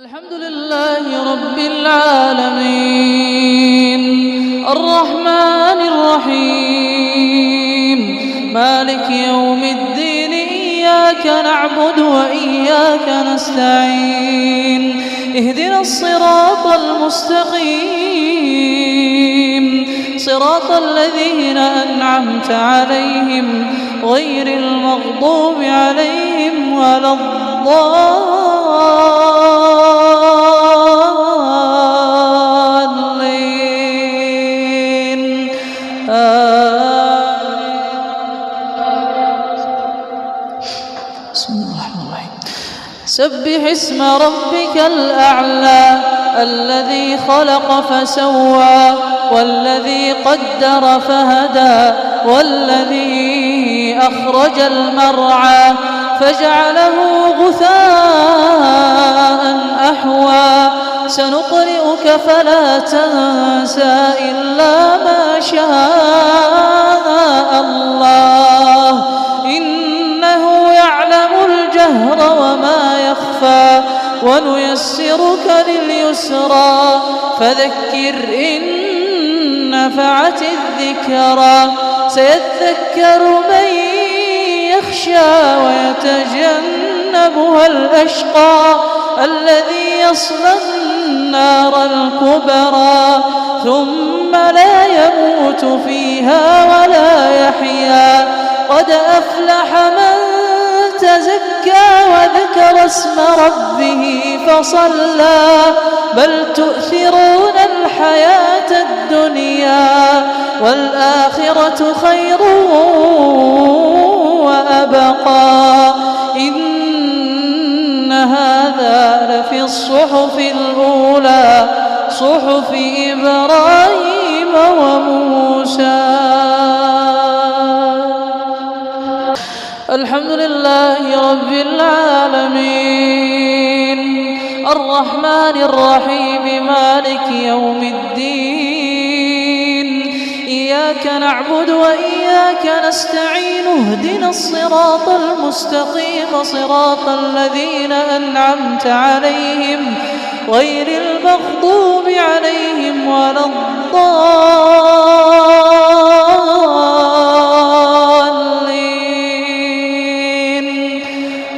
الحمد لله رب العالمين الرحمن الرحيم مالك يوم الدين إياك نعبد وإياك نستعين اهدنا الصراط المستقيم صراط الذين أنعمت عليهم غير المغضوب عليهم ولا الضالين بسم الله الرحمن الرحيم سبح اسم ربك الأعلى الذي خلق فسوى والذي قدر فهدى والذي أخرج المرعى فجعله غثاء أحوى سنقرئك فلا تنسى إلا ما شاء الله إنه يعلم الجهر وما يخفى ونيسرك لليسرى فذكر إن نفعت الذكرى سيذكر من يخشى ويتجنبها الأشقى الذي يصلى النار الكبرى ثم لا يموت فيها ولا يحيا قد أفلح من تزكى وذكر اسم ربه فصلى بل تؤثرون الحياة الدنيا والآخرة خير وأبقى إن هذا لفي الصحف الأولى صحف إبراهيم وموسى. الحمد لله رب العالمين الرحمن الرحيم مالك يوم الدين إياك نعبد وإياك نستعين اهدنا الصراط المستقيم صراط الذين أنعمت عليهم غير المغضوب عليهم ولا الضالين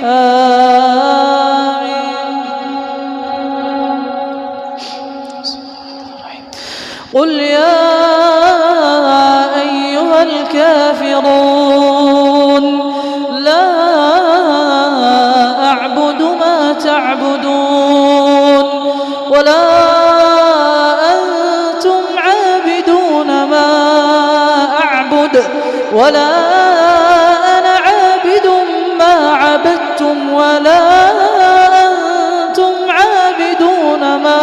آمين. قل يا أيها الكافرون لا أعبد ما تعبدون ولا أنتم عابدون ما أعبد ولا أنا عابد ما عبدتم ولا أنتم عابدون ما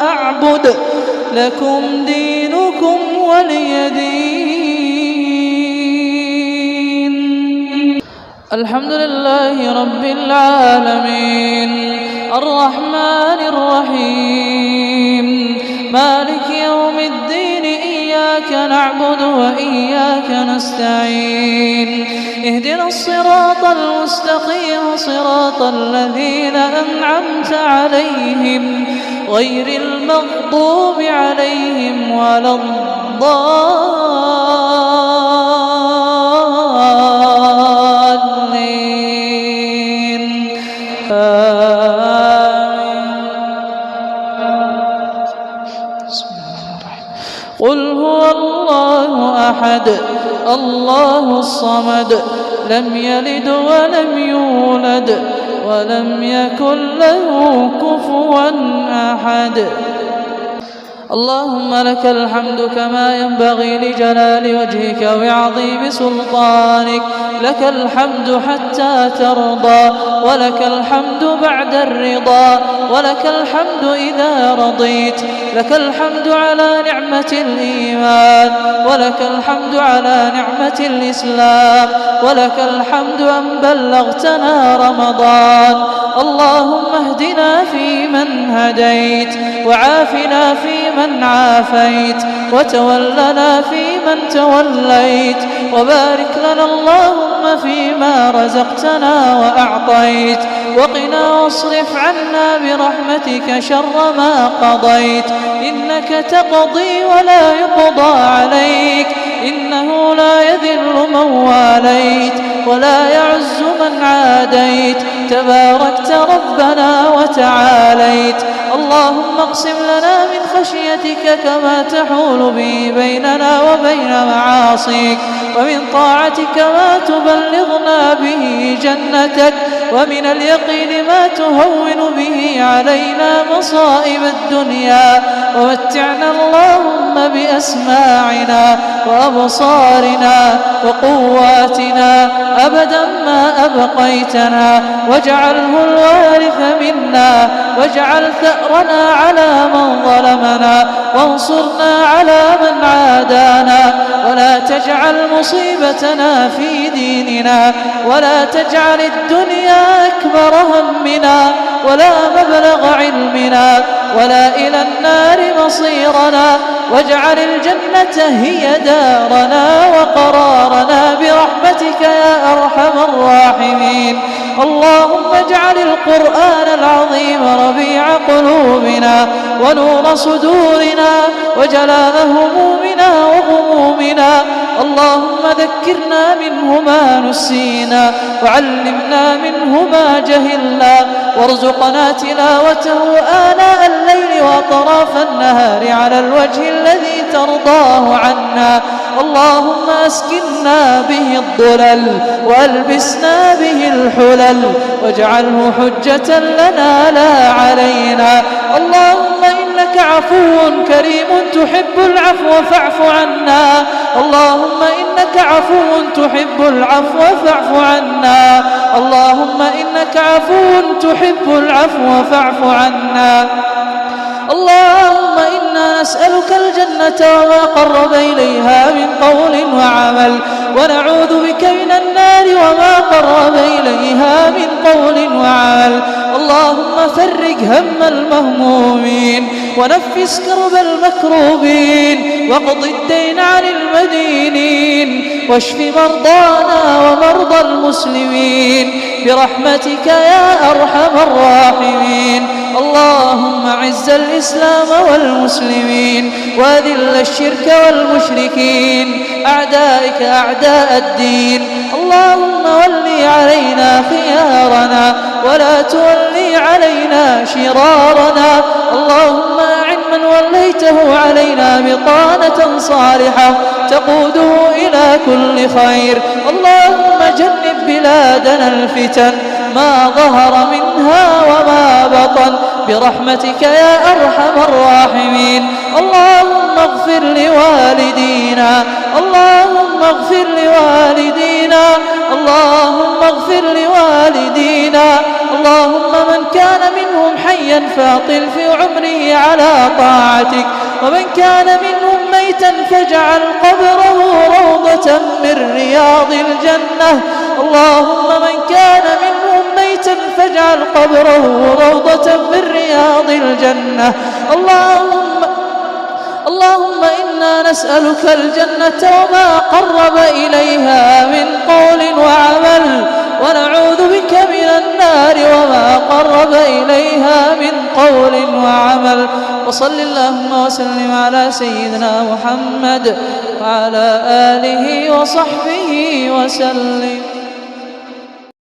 أعبد لكم دينكم ولي دين. الحمد لله رب العالمين الرحمن الرحيم مالك يوم الدين إياك نعبد وإياك نستعين اهدنا الصراط المستقيم صراط الذين أنعمت عليهم غير المغضوب عليهم ولا الضالين قل هو الله أحد الله الصمد لم يلد ولم يولد ولم يكن له كفوا أحد. اللهم لك الحمد كما ينبغي لجلال وجهك وعظيم سلطانك لك الحمد حتى ترضى ولك الحمد بعد الرضا ولك الحمد إذا رضيت لك الحمد على نعمة الإيمان ولك الحمد على نعمة الإسلام ولك الحمد أن بلغتنا رمضان. اللهم اهدنا فيمن هديت وعافنا فيمن عافيت وتولنا فيمن توليت وبارك لنا اللهم اللهم فيما رزقتنا وأعطيت، وقنا واصرف عنا برحمتك شر ما قضيت، إنك تقضي ولا يقضى عليك، إنه لا يذل من واليت ولا يعز من عاديت، تباركت ربنا وتعاليت. اللهم اقسم لنا من خشيتك كما تحول به بيننا وبين معاصيك، ومن طاعتك ما تبلغنا به جنتك، ومن اليقين ما تهون به علينا مصائب الدنيا، ومتعنا اللهم بأسماعنا وأبصارنا وقواتنا أبدا ما أبقيتنا، واجعله الوارث منا، واجعل ثأرنا على من ظلمنا، وانصرنا على من عادانا، ولا تجعل مصيبتنا في ديننا، ولا تجعل الدنيا أكبر همنا ولا مبلغ علمنا ولا إلى النار مصيرنا، واجعل الجنة هي دارنا وقرارنا برحمتك يا أرحم الراحمين. اللهم اجعل القرآن العظيم ربيع قلوبنا ونور صدورنا وجلاء همومنا وغمومنا. اللهم ذكرنا منه ما نسينا، وعلمنا منه ما جهلنا، وارزقنا تلاوته آناء الليل وأطراف النهار على الوجه الذي ترضاه عنا. اللهم أسكننا به الضلل وألبسنا به الحلل، واجعله حجة لنا لا علينا. اللهم إنك عفو كريم تحب العفو فاعف عنا. اللهم إنك عفو تحب العفو فاعف عنا. اللهم إنك عفو تحب العفو فاعف عنا. اللهم إنا نسألك الجنة وما قرب إليها من قول وعمل، ونعوذ بك من النار وما قرب إليها من قول وعمل. اللهم فرج هم المهمومين، ونفس كرب المكروبين، واقض الدين عن المدينين، واشف مرضانا ومرضى المسلمين برحمتك يا أرحم الراحمين. اللهم أعز الإسلام والمسلمين، وأذل الشرك والمشركين، أعدائك أعداء الدين. اللهم ول علينا خيارنا ولا تولي علينا شرارنا. اللهم أعن من وليته علينا بطانة صالحة تقوده إلى كل خير. اللهم جنب بلادنا الفتن ما ظهر منها وما بطن برحمتك يا أرحم الراحمين. اللهم اغفر لوالدينا، اللهم اغفر لوالدينا، اللهم اغفر لوالدينا. اللهم من كان منهم حيا فاطل في عمره على طاعتك، ومن كان منهم ميتا فاجعل قبره روضة من رياض الجنة. اللهم من كان منهم ميتا فاجعل قبره روضة من رياض الجنة. اللهم إنا نسألك الجنة وما قرب إليها من قول وعمل، ونعوذ بك من النار وما قرب إليها من قول وعمل. وصل اللهم وسلم على سيدنا محمد وعلى آله وصحبه وسلم.